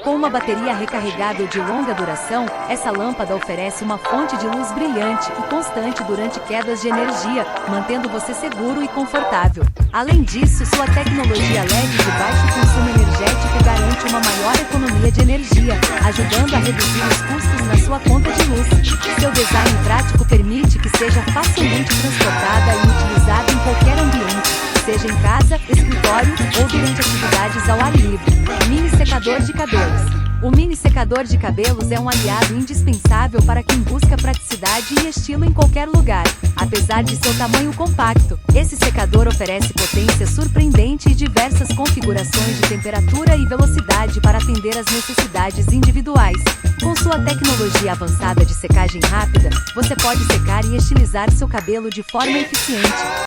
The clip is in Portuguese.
Com uma bateria recarregável de longa duração, essa lâmpada oferece uma fonte de luz brilhante e constante durante quedas de energia, mantendo você seguro e confortável. Além disso, sua tecnologia LED de baixo consumo energético garante uma maior economia de energia, ajudando a reduzir os custos na sua conta de luz. Seu design prático permite que seja facilmente transportada e utilizada em qualquer ambiente, seja em casa, escritório ou durante atividades ao ar livre. Mini secador de cabelos. O mini secador de cabelos é um aliado indispensável para quem busca praticidade e estilo em qualquer lugar. Apesar de seu tamanho compacto, esse secador oferece potência surpreendente e diversas configurações de temperatura e velocidade para atender às necessidades individuais. Com sua tecnologia avançada de secagem rápida, você pode secar e estilizar seu cabelo de forma eficiente.